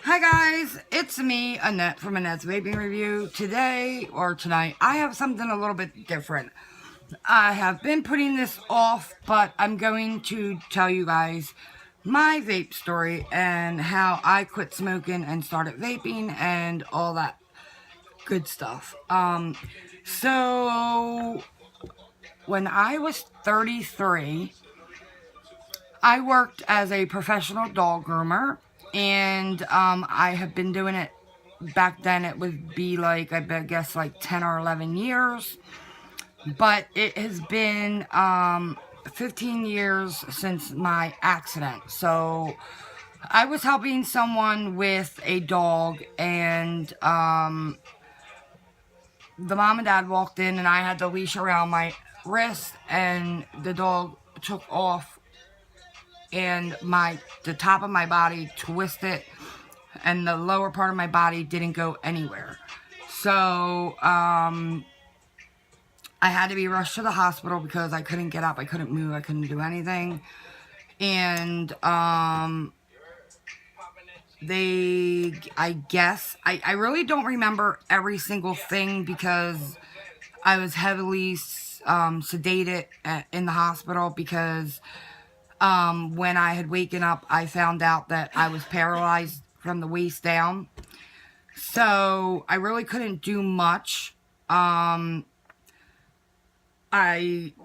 Hi guys, it's me, Annette from Annette's Vaping Review. Today, or tonight, I have something a little bit different. I have been putting this off, but I'm going to tell you guys my vape story and how I quit smoking and started vaping and all that good stuff. So when I was 33, I worked as a professional dog groomer, and I have been doing it. Back then it would be like, I guess like 10 or 11 years, but it has been 15 years since my accident. So I was helping someone with a dog, and the mom and dad walked in, and I had the leash around my wrist, and the dog took off, and the top of my body twisted, and the lower part of my body didn't go anywhere. So I had to be rushed to the hospital because I couldn't get up, I couldn't move, I couldn't do anything. And I really don't remember every single thing because I was heavily sedated in the hospital, because when I had waken up, I found out that I was paralyzed from the waist down. So I really couldn't do much. I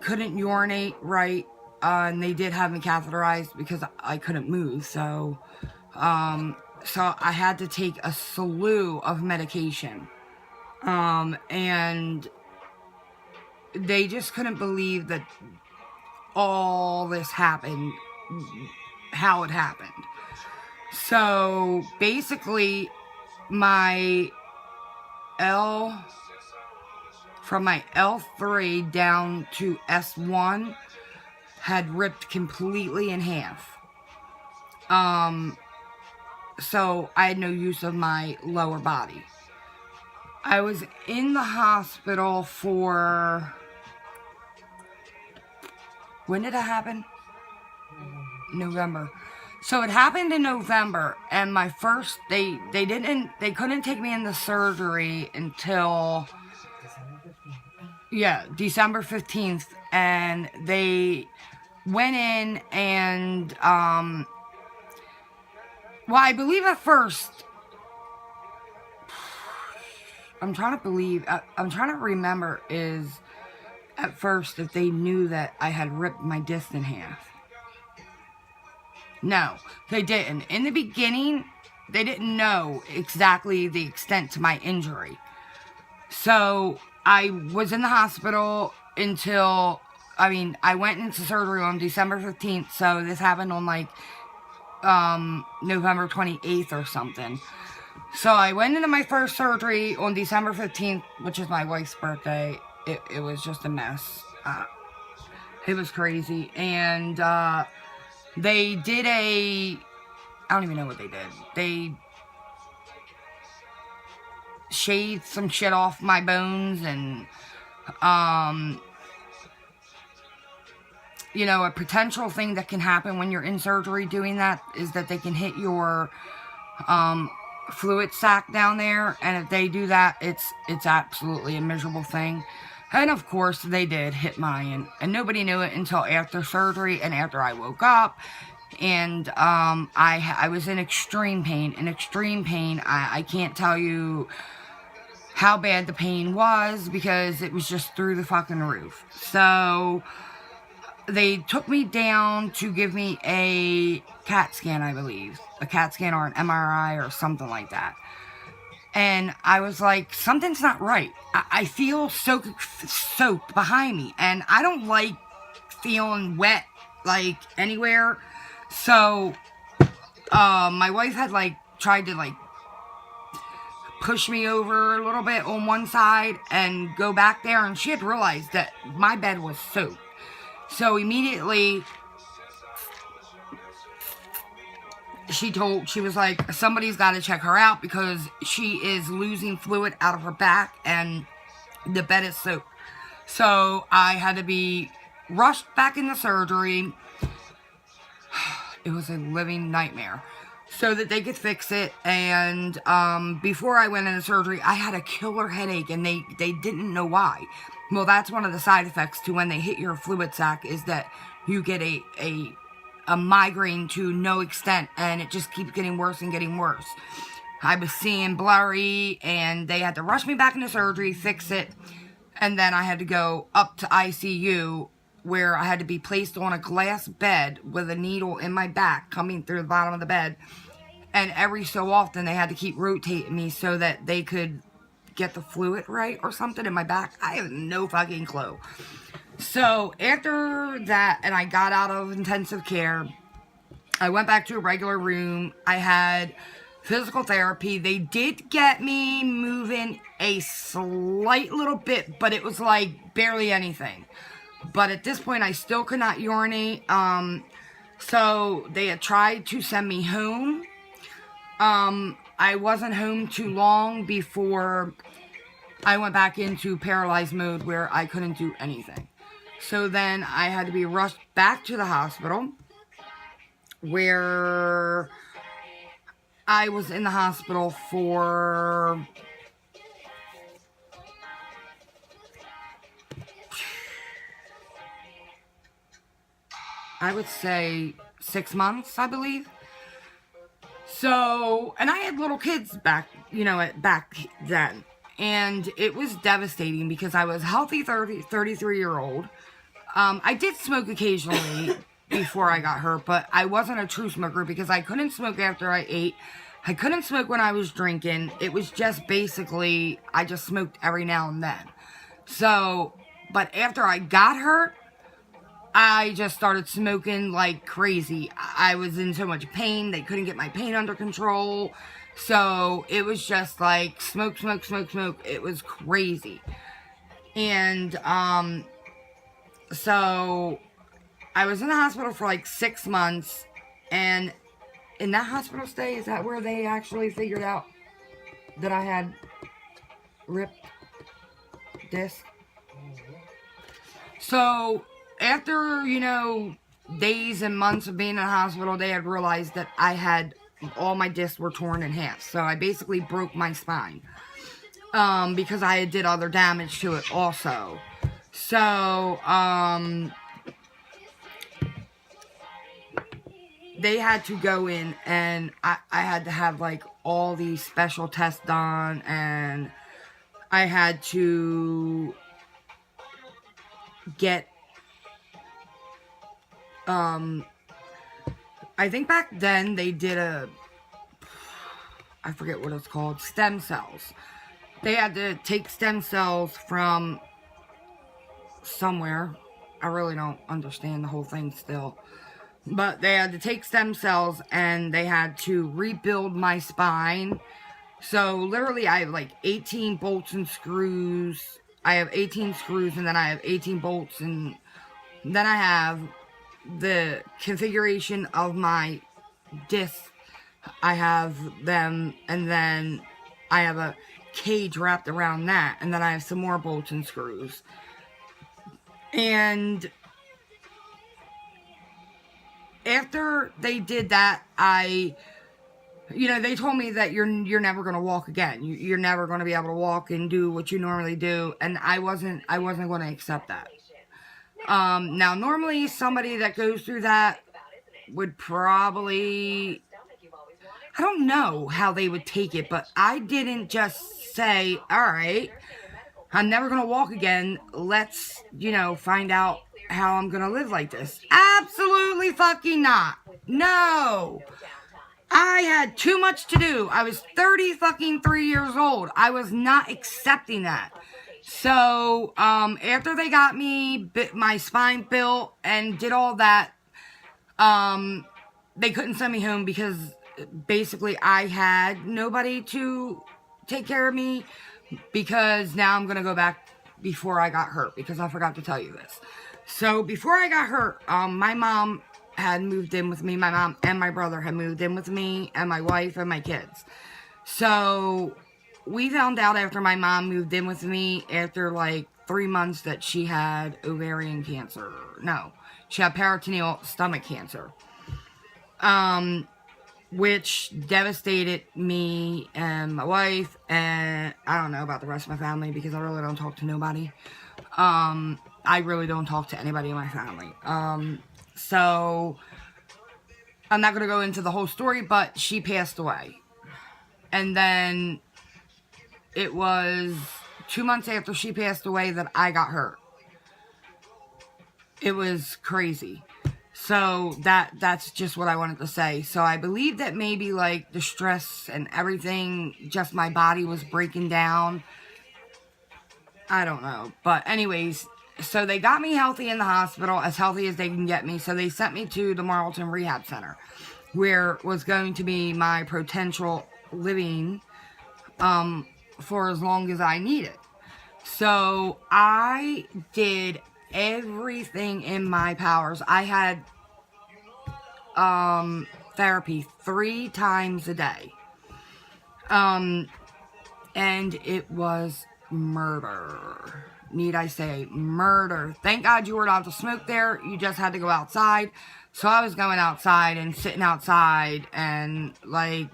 couldn't urinate right, and they did have me catheterized because I couldn't move. So I had to take a slew of medication. And they just couldn't believe that all this happened, how it happened. So basically, from my L3 down to S1 had ripped completely in half. So I had no use of my lower body. I was in the hospital for... When did it happen? November. So it happened in November, and my first, they couldn't take me into surgery until, December 15th, and they went in and, I believe at first, I'm trying to remember is, at first, if they knew that I had ripped my disc in half. No, they didn't. In the beginning, they didn't know exactly the extent to my injury. So I was in the hospital until, I went into surgery on December 15th. So this happened on like November 28th or something. So I went into my first surgery on December 15th, which is my wife's birthday. It was just a mess. It was crazy. And they did I don't even know what they did. They shaved some shit off my bones, and a potential thing that can happen when you're in surgery doing that is that they can hit your fluid sac down there, and if they do that, it's absolutely a miserable thing. And of course they did hit mine, and nobody knew it until after surgery and after I woke up. And I was in extreme pain. I can't tell you how bad the pain was, because it was just through the fucking roof. So they took me down to give me a CAT scan, I believe. A CAT scan or an MRI or something like that. And I was like, something's not right. I feel soaked behind me, and I don't like feeling wet, like, anywhere. So, my wife had, tried to, push me over a little bit on one side and go back there, and she had realized that my bed was soaked. So, immediately, she was like, somebody's got to check her out because she is losing fluid out of her back and the bed is soaked. So I had to be rushed back into surgery. It was a living nightmare. so that they could fix it. And before I went into surgery, I had a killer headache, and they didn't know why. Well, that's one of the side effects to when they hit your fluid sac, is that you get a migraine to no extent, and it just keeps getting worse and getting worse. I was seeing blurry, and they had to rush me back into surgery, fix it, and then I had to go up to ICU, where I had to be placed on a glass bed with a needle in my back coming through the bottom of the bed. And every so often they had to keep rotating me so that they could get the fluid right or something in my back. I have no fucking clue. So after that, and I got out of intensive care, I went back to a regular room. I had physical therapy. They did get me moving a slight little bit, but it was like barely anything. But at this point, I still could not urinate. So they had tried to send me home. I wasn't home too long before I went back into paralyzed mode, where I couldn't do anything. So then I had to be rushed back to the hospital, where I was in the hospital for I would say 6 months, I believe. So, and I had little kids back then. And it was devastating because I was a healthy 33-year-old. I did smoke occasionally before I got hurt, but I wasn't a true smoker because I couldn't smoke after I ate. I couldn't smoke when I was drinking. It was just basically, I just smoked every now and then. So, but after I got hurt, I just started smoking like crazy. I was in so much pain. They couldn't get my pain under control. So it was just like smoke, smoke, smoke, smoke. It was crazy. And so I was in the hospital for like 6 months. And in that hospital stay, is that where they actually figured out that I had ripped disc? So after, days and months of being in the hospital, they had realized that all my discs were torn in half. So I basically broke my spine. Because I did other damage to it also. So, they had to go in, and I had to have like all these special tests done, and I had to get I think back then they did I forget what it's called, stem cells. They had to take stem cells from somewhere. I really don't understand the whole thing still. But they had to take stem cells, and they had to rebuild my spine. So literally I have like 18 bolts and screws. I have 18 screws, and then I have 18 bolts, and then I have the configuration of my discs. I have them, and then I have a cage wrapped around that, and then I have some more bolts and screws. And after they did that, they told me that you're never going to walk again. You're never going to be able to walk and do what you normally do, and I wasn't going to accept that. Now, normally somebody that goes through that would probably, I don't know how they would take it, but I didn't just say, all right, I'm never going to walk again. Let's, find out how I'm going to live like this. Absolutely fucking not. No. I had too much to do. I was 3 years old. I was not accepting that. So, after they got me, my spine built, and did all that, they couldn't send me home because basically I had nobody to take care of me, because now I'm going to go back before I got hurt, because I forgot to tell you this. So, before I got hurt, my mom had moved in with me. My mom and my brother had moved in with me, and my wife and my kids. So we found out after my mom moved in with me, after like 3 months, that she had ovarian cancer. No, she had peritoneal stomach cancer. which devastated me and my wife, and I don't know about the rest of my family because I really don't talk to nobody. I really don't talk to anybody in my family. So I'm not going to go into the whole story, but she passed away. And then it was 2 months after she passed away that I got hurt. It was crazy. So that's just what I wanted to say. So I believe that maybe like the stress and everything, just my body was breaking down. I don't know. But anyways, so they got me healthy in the hospital, as healthy as they can get me. So they sent me to the Marlton Rehab Center, where was going to be my potential living for as long as I needed. So I did everything in my powers. I had therapy 3 times a day. And it was murder. Need I say murder. Thank God you were allowed to smoke there. You just had to go outside. So I was going outside and sitting outside and like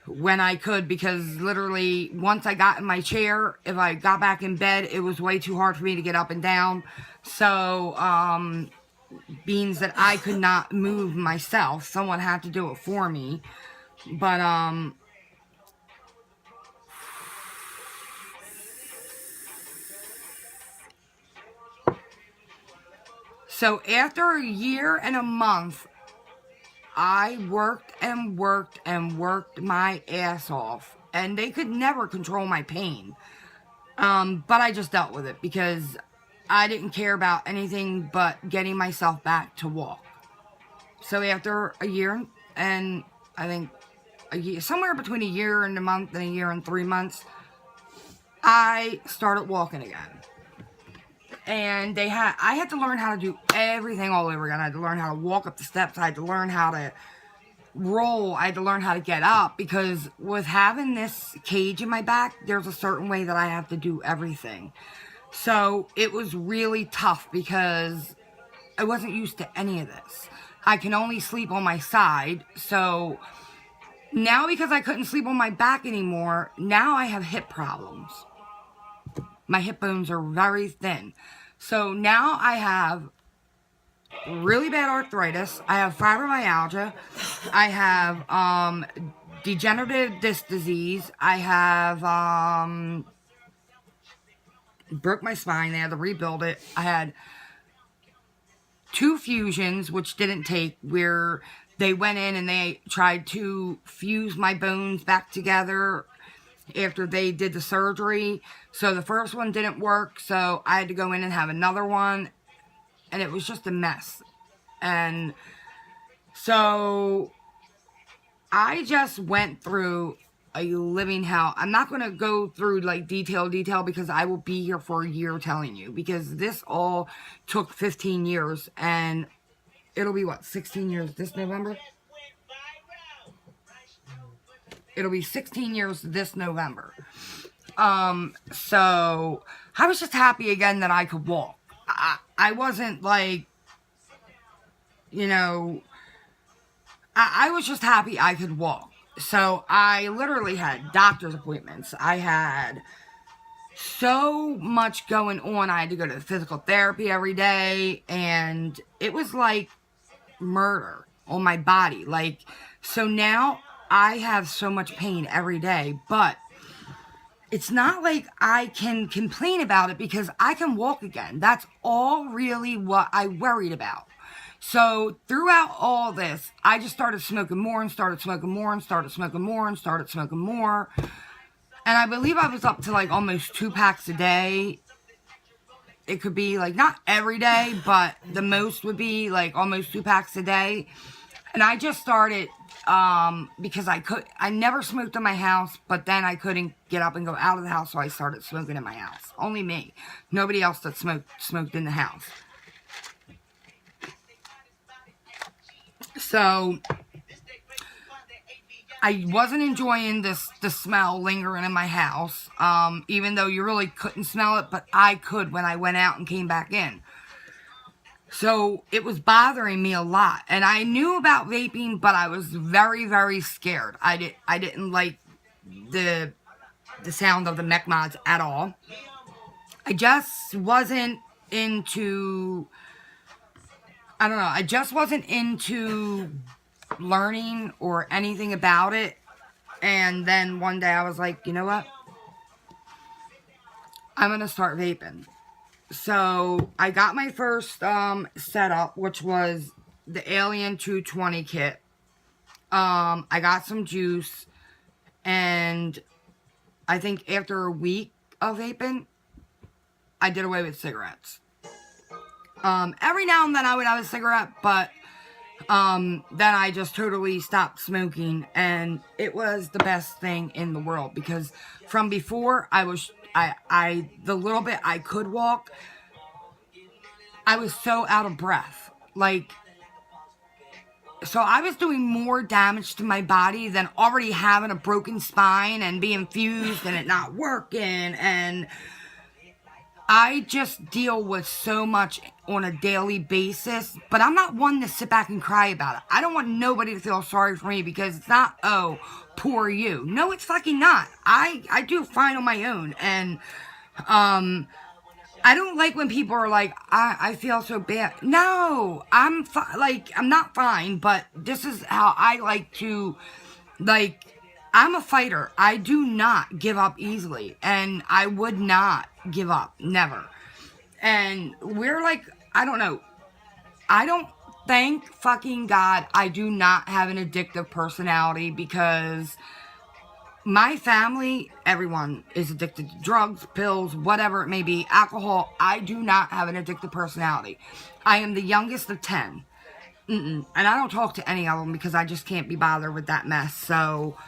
when I could, because literally once I got in my chair, if I got back in bed, it was way too hard for me to get up and down. So means that I could not move myself. Someone had to do it for me. But so after a year and a month, I worked and worked and worked my ass off. And they could never control my pain. But I just dealt with it because I didn't care about anything but getting myself back to walk. So after a year and I think a year, somewhere between a year and a month and a year and 3 months, I started walking again. And I had to learn how to do everything all over again. I had to learn how to walk up the steps. I had to learn how to roll. I had to learn how to get up, because with having this cage in my back, there's a certain way that I have to do everything. So it was really tough because I wasn't used to any of this. I can only sleep on my side. So now, because I couldn't sleep on my back anymore, now I have hip problems. My hip bones are very thin. So now I have really bad arthritis. I have fibromyalgia. I have degenerative disc disease. I have broke my spine. They had to rebuild it. I had 2 fusions, which didn't take, where they went in and they tried to fuse my bones back together after they did the surgery. So the first one didn't work, so I had to go in and have another one, and it was just a mess. And so I just went through a living hell. I'm not going to go through like detail because I will be here for a year telling you, because this all took 15 years, and it'll be what, 16 years this November? It'll be 16 years this November. So I was just happy again that I could walk. I wasn't like, you know, I was just happy I could walk. So I literally had doctor's appointments. I had so much going on. I had to go to physical therapy every day, and it was like murder on my body. Like, so now I have so much pain every day, but it's not like I can complain about it because I can walk again. That's all really what I worried about. So throughout all this, I just started smoking more and started smoking more and started smoking more and started smoking more. And I believe I was up to like almost 2 packs a day. It could be like not every day, but the most would be like almost 2 packs a day. And I just started because I never smoked in my house, but then I couldn't get up and go out of the house, so I started smoking in my house. Only me. Nobody else that smoked in the house. So I wasn't enjoying the smell lingering in my house, even though you really couldn't smell it, but I could when I went out and came back in. So it was bothering me a lot. And I knew about vaping, but I was very, very scared. I didn't like the sound of the mech mods at all. I just wasn't into, I don't know, I just wasn't into learning or anything about it. And then one day I was like, you know what? I'm going to start vaping. So I got my first setup, which was the Alien 220 kit. I got some juice, and I think after a week of vaping, I did away with cigarettes. Every now and then I would have a cigarette, but then I just totally stopped smoking, and it was the best thing in the world, because from before the little bit I could walk, I was so out of breath. Like, so I was doing more damage to my body than already having a broken spine and being fused and it not working. And I just deal with so much on a daily basis, but I'm not one to sit back and cry about it. I don't want nobody to feel sorry for me, because it's not, oh, poor you. No, it's fucking not. I do fine on my own. And, I don't like when people are like, I feel so bad. No, I'm not fine, but this is how I like to, like, I'm a fighter. I do not give up easily, and I would not give up, never. And we're like, I don't know. I don't, thank fucking God, I do not have an addictive personality, because my family, everyone is addicted to drugs, pills, whatever it may be, alcohol. I do not have an addictive personality. I am the youngest of 10. And I don't talk to any of them because I just can't be bothered with that mess. So,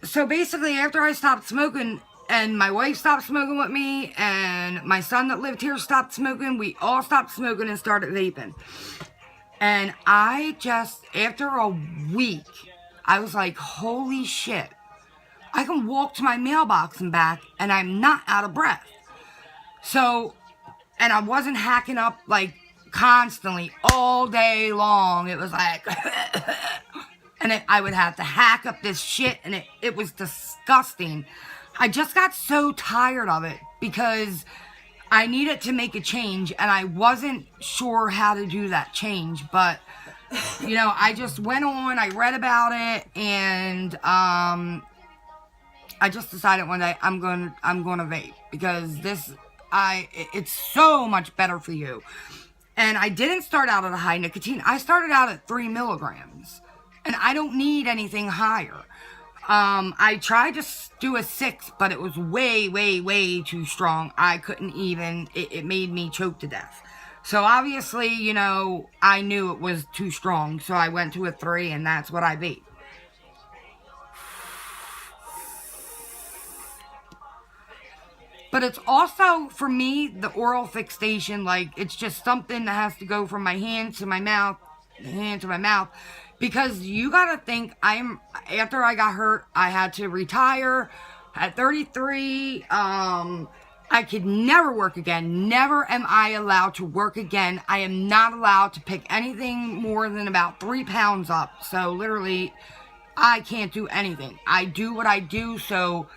so basically after I stopped smoking, and my wife stopped smoking with me, and my son that lived here stopped smoking, we all stopped smoking and started vaping. And I just, after a week, I was like, holy shit. I can walk to my mailbox and back, and I'm not out of breath. So, and I wasn't hacking up, like, constantly, all day long. It was like, and I would have to hack up this shit, and it was disgusting. I just got so tired of it, because I needed to make a change, and I wasn't sure how to do that change, but, you know, I just went on, I read about it, and, I just decided one day I'm going to vape, because it's so much better for you. And I didn't start out at a high nicotine. I started out at 3 milligrams, and I don't need anything higher. I tried to do a 6, but it was way, way, way too strong. I couldn't even, it made me choke to death. So obviously, you know, I knew it was too strong, so I went to a 3, and that's what I vape. But it's also, for me, the oral fixation, like, it's just something that has to go from my hand to my mouth, hand to my mouth. Because you gotta think, after I got hurt, I had to retire at 33. I could never work again. Never am I allowed to work again. I am not allowed to pick anything more than about 3 pounds up. So literally, I can't do anything. I do what I do. So,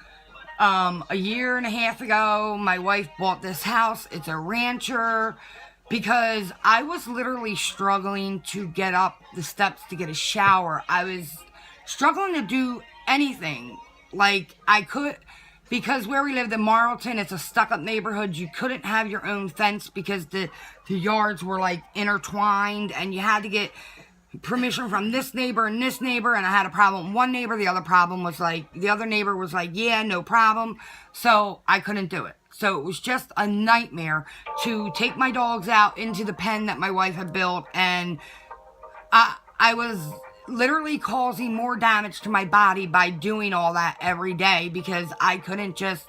a year and a half ago, my wife bought this house. It's a rancher. Because I was literally struggling to get up the steps to get a shower. I was struggling to do anything. Like, I could, because where we lived in Marlton, it's a stuck-up neighborhood. You couldn't have your own fence because the yards were, like, intertwined. And you had to get permission from this neighbor and this neighbor. And I had a problem with one neighbor. The other neighbor was like, yeah, no problem. So I couldn't do it. So it was just a nightmare to take my dogs out into the pen that my wife had built, and I was literally causing more damage to my body by doing all that every day, because I couldn't just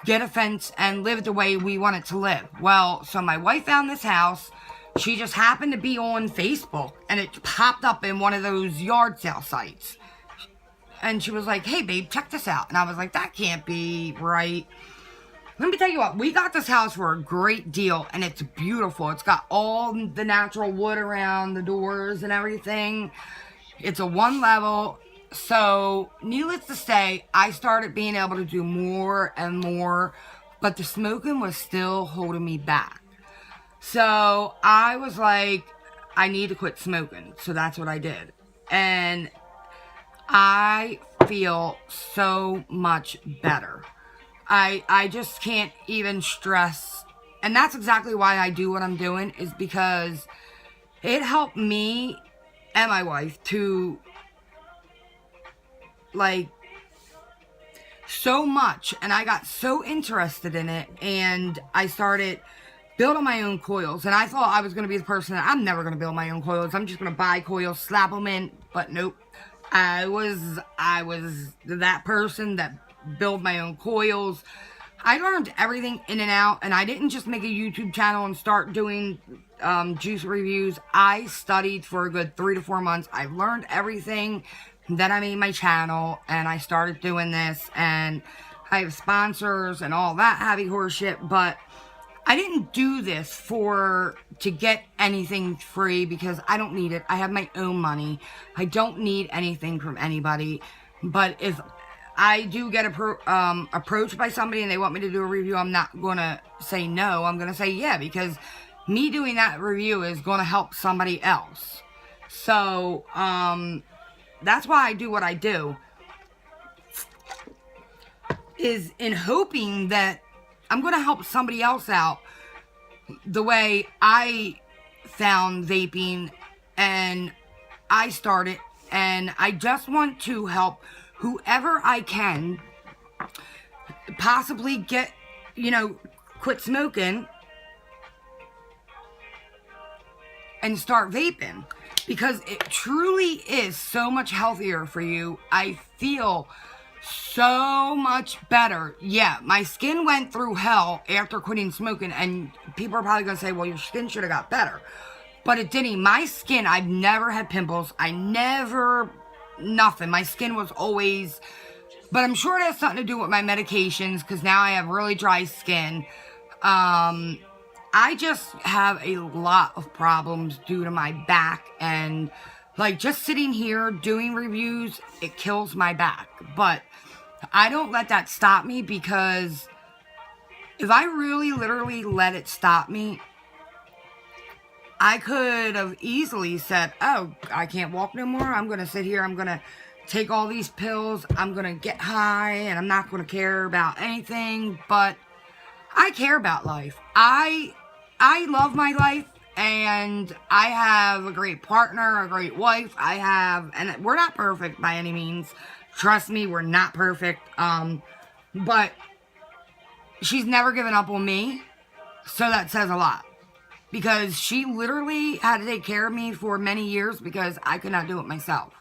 get a fence and live the way we wanted to live. Well, so my wife found this house. She just happened to be on Facebook, and it popped up in one of those yard sale sites. And she was like, hey, babe, check this out. And I was like, that can't be right. Let me tell you what, we got this house for a great deal, and it's beautiful. It's got all the natural wood around the doors and everything. It's a one level. So, needless to say, I started being able to do more and more, but the smoking was still holding me back. So, I was like, I need to quit smoking. So, that's what I did. And I feel so much better. I just can't even stress. And that's exactly why I do what I'm doing, is because it helped me and my wife to, like, so much. And I got so interested in it. And I started building my own coils. And I thought I was going to be the person that I'm never going to build my own coils. I'm just going to buy coils, slap them in. But nope. I was that person that build my own coils. I learned everything in and out, and I didn't just make a YouTube channel and start doing juice reviews. I studied for a good 3 to 4 months. I learned everything. Then I made my channel, and I started doing this, and I have sponsors and all that heavy horse shit, but I didn't do this to get anything free, because I don't need it. I have my own money. I don't need anything from anybody. But if I do get approached by somebody and they want me to do a review, I'm not going to say no. I'm going to say yeah, because me doing that review is going to help somebody else. So, that's why I do what I do, is in hoping that I'm going to help somebody else out the way I found vaping and I started. And I just want to help whoever I can possibly get, quit smoking and start vaping. Because it truly is so much healthier for you. I feel so much better. Yeah, my skin went through hell after quitting smoking, and people are probably going to say, well, your skin should have got better. But it didn't. My skin, I've never had pimples. Nothing. My skin was always, but I'm sure it has something to do with my medications, because now I have really dry skin. I just have a lot of problems due to my back, and like just sitting here doing reviews, it kills my back. But I don't let that stop me, because if I really literally let it stop me, I could have easily said, oh, I can't walk no more. I'm going to sit here. I'm going to take all these pills. I'm going to get high, and I'm not going to care about anything. But I care about life. I love my life, and I have a great partner, a great wife. And we're not perfect by any means. Trust me, we're not perfect. But she's never given up on me. So that says a lot. Because she literally had to take care of me for many years, because I could not do it myself.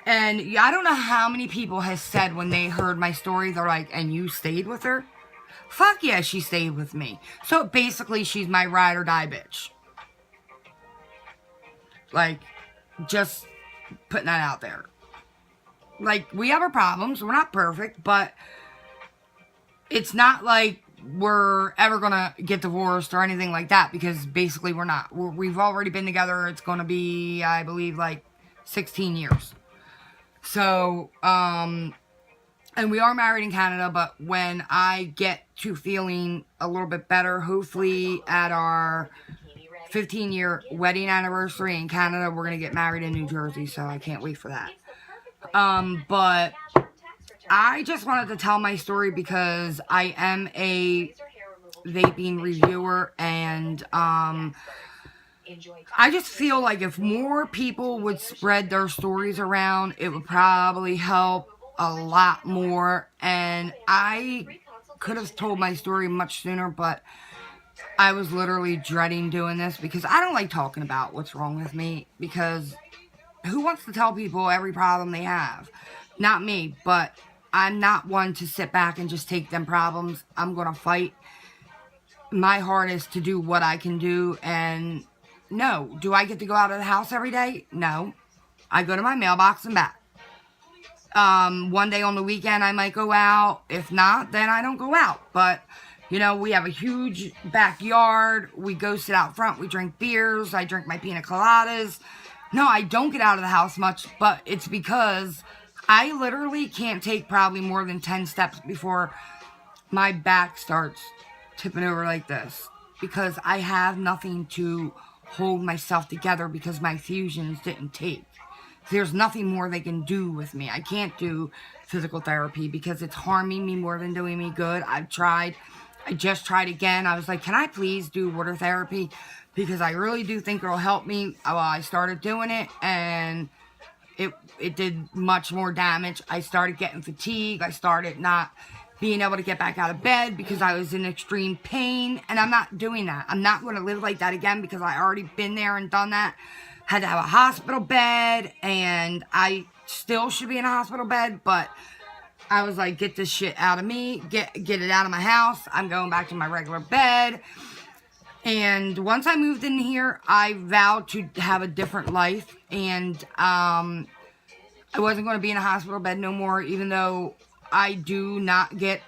And I don't know how many people have said when they heard my story, they're like, and you stayed with her? Fuck yeah, she stayed with me. So basically, she's my ride or die bitch. Like, just putting that out there. Like, we have our problems. We're not perfect, but it's not like we're ever gonna get divorced or anything like that, because basically we're not. We've already been together. It's gonna be, I believe, like 16 years. So, and we are married in Canada, but when I get to feeling a little bit better, hopefully at our 15-year wedding anniversary in Canada, we're gonna get married in New Jersey, so I can't wait for that. But I just wanted to tell my story, because I am a vaping reviewer, and I just feel like if more people would spread their stories around, it would probably help a lot more. And I could have told my story much sooner, but I was literally dreading doing this, because I don't like talking about what's wrong with me, because who wants to tell people every problem they have? Not me, but I'm not one to sit back and just take them problems. I'm going to fight my hardest to do what I can do. And no, do I get to go out of the house every day? No. I go to my mailbox and back. One day on the weekend I might go out. If not, then I don't go out. But, you know, we have a huge backyard. We go sit out front. We drink beers. I drink my pina coladas. No, I don't get out of the house much, but it's because I literally can't take probably more than 10 steps before my back starts tipping over like this. Because I have nothing to hold myself together because my fusions didn't take. There's nothing more they can do with me. I can't do physical therapy because it's harming me more than doing me good. I've tried. I just tried again. I was like, can I please do water therapy? Because I really do think it'll help me. Well, I started doing it and it did much more damage. I started getting fatigue. I started not being able to get back out of bed because I was in extreme pain. And I'm not doing that. I'm not going to live like that again because I already been there and done that. Had to have a hospital bed, and I still should be in a hospital bed, but I was like, get this shit out of me, get it out of my house. I'm going back to my regular bed. And once I moved in here, I vowed to have a different life, and I wasn't going to be in a hospital bed no more, even though I do not get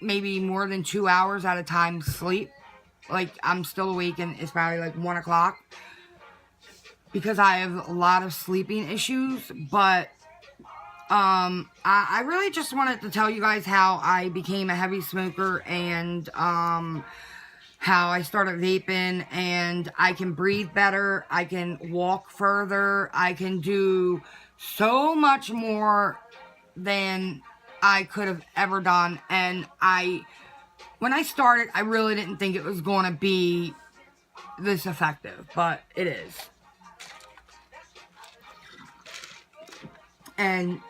maybe more than 2 hours at a time sleep. Like, I'm still awake, and it's probably like 1 o'clock. Because I have a lot of sleeping issues, but I really just wanted to tell you guys how I became a heavy smoker and how I started vaping, and I can breathe better, I can walk further, I can do so much more than I could have ever done. And when I started, I really didn't think it was going to be this effective, but it is. And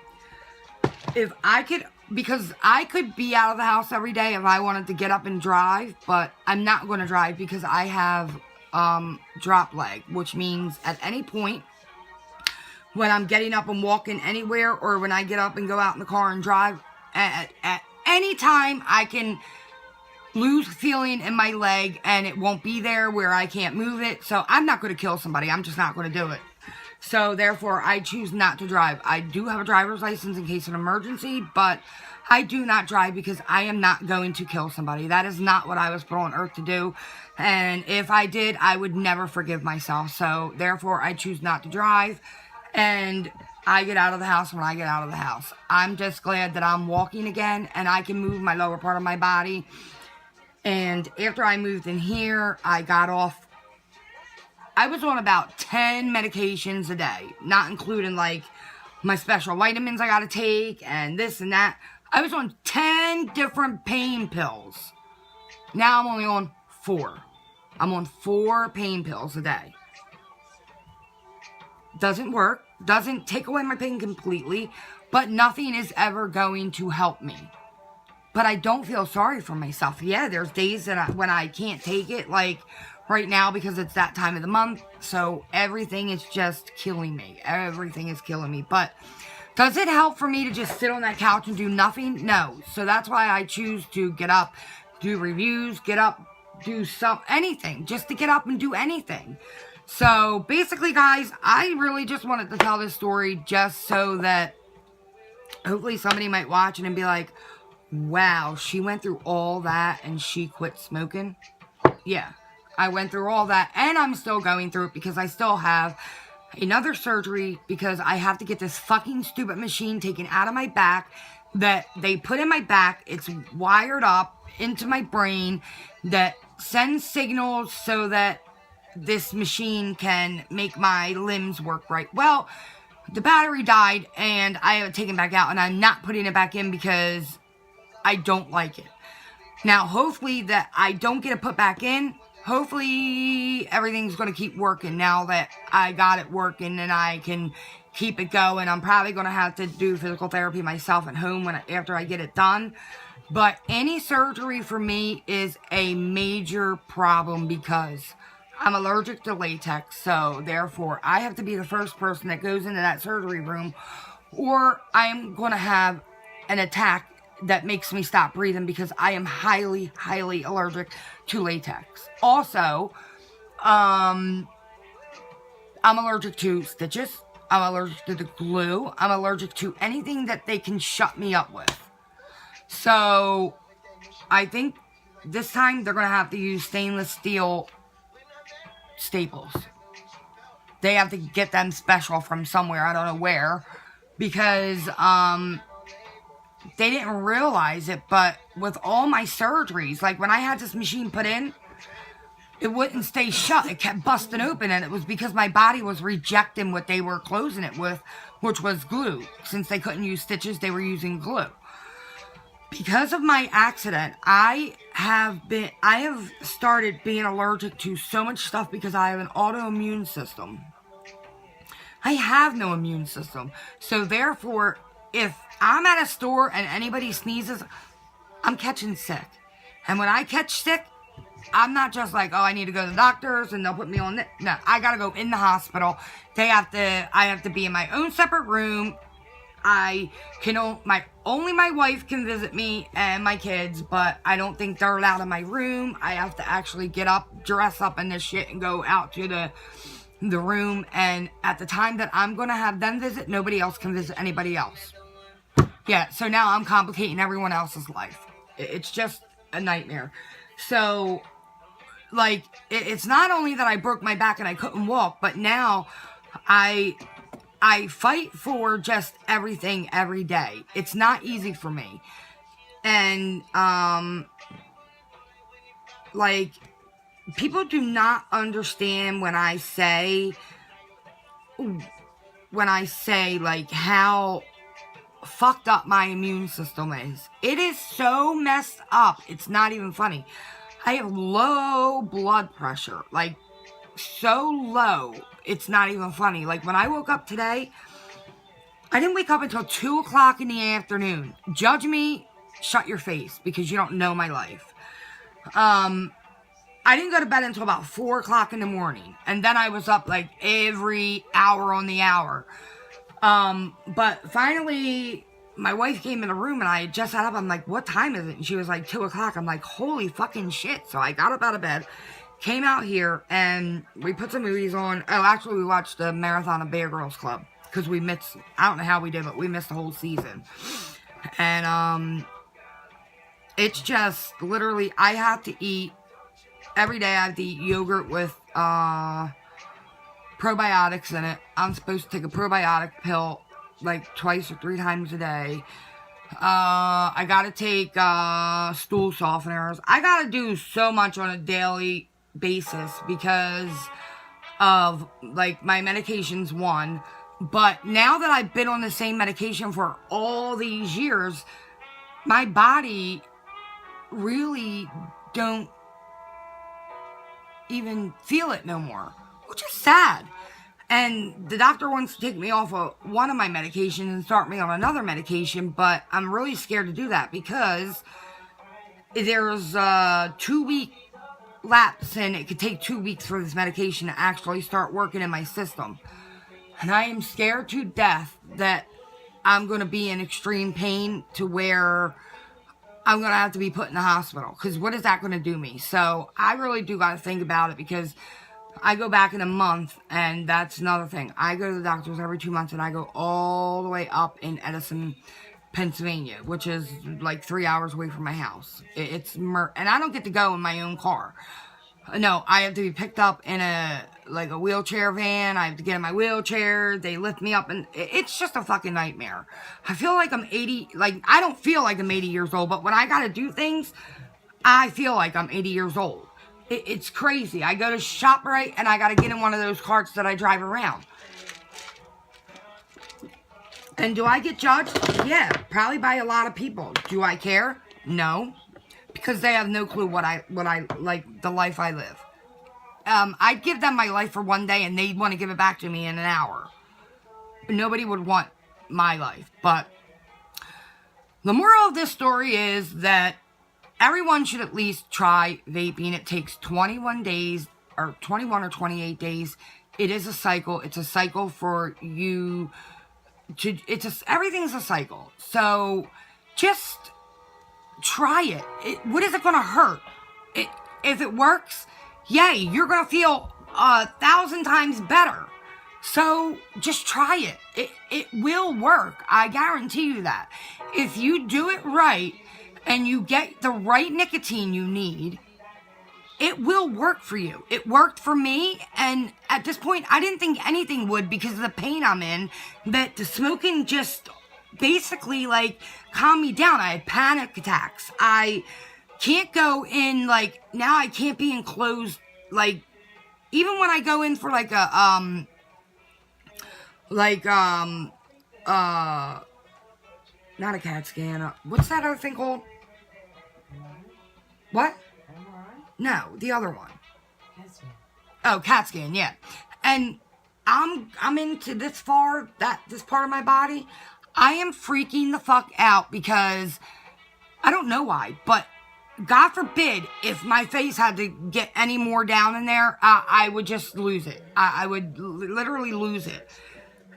if I could, because I could be out of the house every day if I wanted to get up and drive, but I'm not going to drive because I have drop leg, which means at any point when I'm getting up and walking anywhere, or when I get up and go out in the car and drive, at any time I can lose feeling in my leg and it won't be there where I can't move it. So I'm not going to kill somebody. I'm just not going to do it. So, therefore, I choose not to drive. I do have a driver's license in case of an emergency, but I do not drive because I am not going to kill somebody. That is not what I was put on earth to do. And if I did, I would never forgive myself. So, therefore, I choose not to drive. And I get out of the house when I get out of the house. I'm just glad that I'm walking again and I can move my lower part of my body. And after I moved in here, I got off. I was on about 10 medications a day, not including like my special vitamins I gotta take and this and that. I was on 10 different pain pills. Now I'm only on 4. I'm on 4 pain pills a day. Doesn't work, doesn't take away my pain completely, but nothing is ever going to help me. But I don't feel sorry for myself. Yeah, there's days that when I can't take it, like right now, because it's that time of the month, so everything is just killing me. Everything is killing me. But does it help for me to just sit on that couch and do nothing? No. So that's why I choose to get up, do reviews, get up, do anything, just to get up and do anything. So basically, guys, I really just wanted to tell this story just so that hopefully somebody might watch it and be like, wow, she went through all that and she quit smoking. Yeah. I went through all that, and I'm still going through it because I still have another surgery because I have to get this fucking stupid machine taken out of my back that they put in my back. It's wired up into my brain that sends signals so that this machine can make my limbs work right. Well, the battery died, and I have it taken back out, and I'm not putting it back in because I don't like it. Now, hopefully that I don't get it put back in. Hopefully everything's going to keep working now that I got it working and I can keep it going. I'm probably going to have to do physical therapy myself at home after I get it done. But any surgery for me is a major problem because I'm allergic to latex. So therefore, I have to be the first person that goes into that surgery room, or I'm going to have an attack that makes me stop breathing because I am highly, highly allergic to latex. Also, I'm allergic to stitches. I'm allergic to the glue. I'm allergic to anything that they can shut me up with. So, I think this time they're going to have to use stainless steel staples. They have to get them special from somewhere, I don't know where, because they didn't realize it, but with all my surgeries, like when I had this machine put in, it wouldn't stay shut. It kept busting open, and it was because my body was rejecting what they were closing it with, which was glue. Since they couldn't use stitches, they were using glue. Because of my accident, I have started being allergic to so much stuff because I have an autoimmune system. I have no immune system. So therefore, if I'm at a store and anybody sneezes, I'm catching sick. And when I catch sick, I'm not just like, oh, I need to go to the doctors and they'll put me on this. No, I gotta go in the hospital. I have to be in my own separate room. Only my wife can visit me and my kids, but I don't think they're allowed in my room. I have to actually get up, dress up in this shit, and go out to the room. And at the time that I'm gonna have them visit, nobody else can visit anybody else. Yeah, so now I'm complicating everyone else's life. It's just a nightmare. So, like, it's not only that I broke my back and I couldn't walk, but now I fight for just everything every day. It's not easy for me. And, like, people do not understand when I say, like, how fucked up my immune system is. It is so messed up. It's not even funny. I have low blood pressure. Like, so low. It's not even funny. Like, when I woke up today, I didn't wake up until 2 o'clock in the afternoon. Judge me, shut your face, because you don't know my life. I didn't go to bed until about 4 o'clock in the morning. And then I was up, like, every hour on the hour. But finally, my wife came in the room and I had just sat up. I'm like, what time is it? And she was like, 2 o'clock. I'm like, holy fucking shit. So I got up out of bed, came out here, and we put some movies on. Oh, actually, we watched the marathon of Bear Girls Club. Because we missed, I don't know how we did, but we missed the whole season. And, it's just, literally, I have to eat, every day I have to eat yogurt with, probiotics in it. I'm supposed to take a probiotic pill like 2 or 3 times a day. I gotta take stool softeners. I gotta do so much on a daily basis because of, like, my medication's one. But now that I've been on the same medication for all these years, my body really don't even feel it no more, which is sad. And the doctor wants to take me off of one of my medications and start me on another medication, but I'm really scared to do that because there's a 2-week lapse, and it could take 2 weeks for this medication to actually start working in my system. And I am scared to death that I'm going to be in extreme pain to where I'm going to have to be put in the hospital. Because what is that going to do me? So I really do got to think about it, because I go back in a month, and that's another thing. I go to the doctors every 2 months, and I go all the way up in Edison, Pennsylvania, which is like 3 hours away from my house. And I don't get to go in my own car. No, I have to be picked up in a wheelchair van. I have to get in my wheelchair. They lift me up, and it's just a fucking nightmare. I feel like I'm 80, like, I don't feel like I'm 80 years old, but when I gotta do things, I feel like I'm 80 years old. It's crazy. I go to ShopRite, and I gotta get in one of those carts that I drive around. And do I get judged? Yeah, probably by a lot of people. Do I care? No. Because they have no clue what I like, the life I live. I'd give them my life for one day, and they'd want to give it back to me in an hour. Nobody would want my life. But the moral of this story is that everyone should at least try vaping. It takes 21 days, or 21 or 28 days. It is a cycle. It's a cycle for you to, everything's a cycle. So just try it. What is it going to hurt? If it works, yay, you're going to feel 1,000 times better. So just try it. It will work. I guarantee you that. If you do it right and you get the right nicotine you need, it will work for you. It worked for me, and at this point, I didn't think anything would because of the pain I'm in, but the smoking just basically, like, calmed me down. I had panic attacks. I can't go in, like, now I can't be enclosed, like, even when I go in for, like, a, not a CAT scan, what's that other thing called? What? No, the other one. Oh, CAT scan, yeah. And I'm into this part of my body. I am freaking the fuck out because I don't know why, but God forbid if my face had to get any more down in there, I would just lose it. I would literally lose it.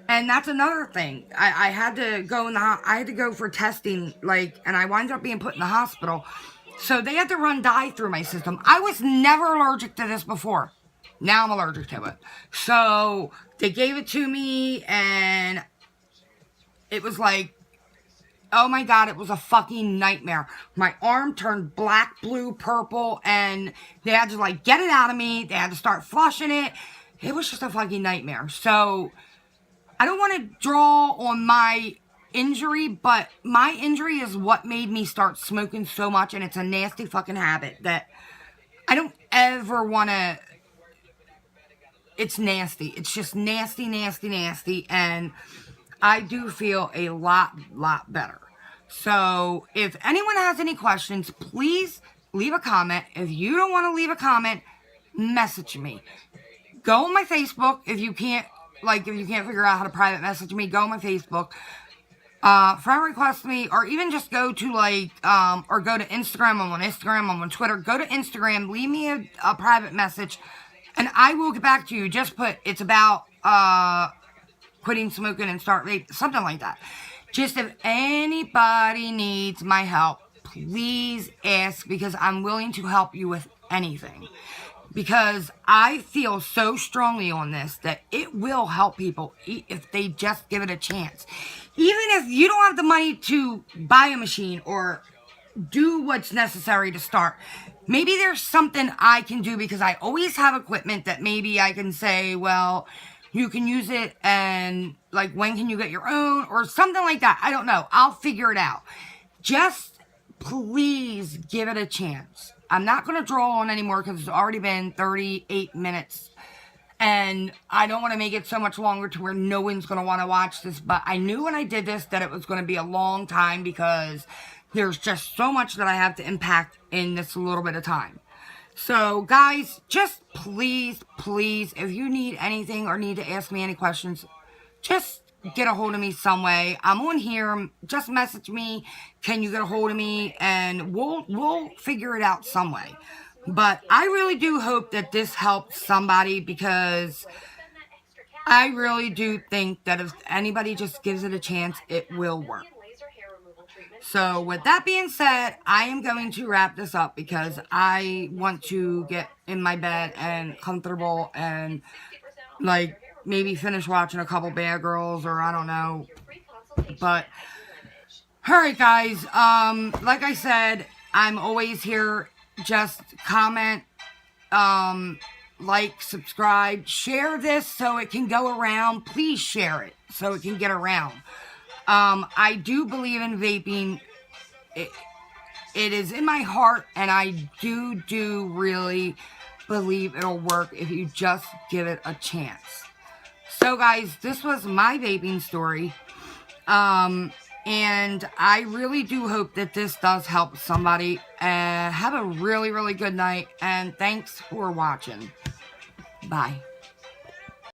And that's another thing. I had to go I had to go for testing, like, and I wound up being put in the hospital. So they had to run dye through my system. I was never allergic to this before. Now I'm allergic to it. So they gave it to me and it was like, oh my God, it was a fucking nightmare. My arm turned black, blue, purple, and they had to, like, get it out of me. They had to start flushing it. It was just a fucking nightmare. So I don't want to draw on my injury, but my injury is what made me start smoking so much, and it's a nasty fucking habit that I don't ever want to. It's nasty. It's just nasty, nasty, nasty, and I do feel a lot better. So if anyone has any questions, please leave a comment. If you don't want to leave a comment, message me. Go on my Facebook if you can't figure out how to private message me. Go on my Facebook. Friend request me, or even just go to, like, or go to Instagram. I'm on Instagram. I'm on Twitter. Go to Instagram. Leave me a private message, and I will get back to you. Just put, it's about, quitting smoking and start vape, something like that. Just if anybody needs my help, please ask, because I'm willing to help you with anything. Because I feel so strongly on this that it will help people if they just give it a chance. Even if you don't have the money to buy a machine or do what's necessary to start, maybe there's something I can do, because I always have equipment that maybe I can say, well, you can use it, and, like, when can you get your own, or something like that. I don't know. I'll figure it out. Just please give it a chance. I'm not going to draw on anymore because it's already been 38 minutes. And I don't want to make it so much longer to where no one's going to want to watch this. But I knew when I did this that it was going to be a long time, because there's just so much that I have to impact in this little bit of time. So, guys, just please, if you need anything or need to ask me any questions, just get a hold of me some way. I'm on here. Just message me. Can you get a hold of me? And we'll figure it out some way. But I really do hope that this helps somebody, because I really do think that if anybody just gives it a chance, it will work. So with that being said, I am going to wrap this up, because I want to get in my bed and comfortable and, like, maybe finish watching a couple Bad Girls, or I don't know. But alright, guys, like I said, I'm always here. Just comment, like, subscribe, share this so it can go around. Please share it so it can get around. I do believe in vaping. It is in my heart, and I do really believe it'll work if you just give it a chance. So, guys, this was my vaping story. And I really do hope that this does help somebody. Have a really good night, and thanks for watching. Bye.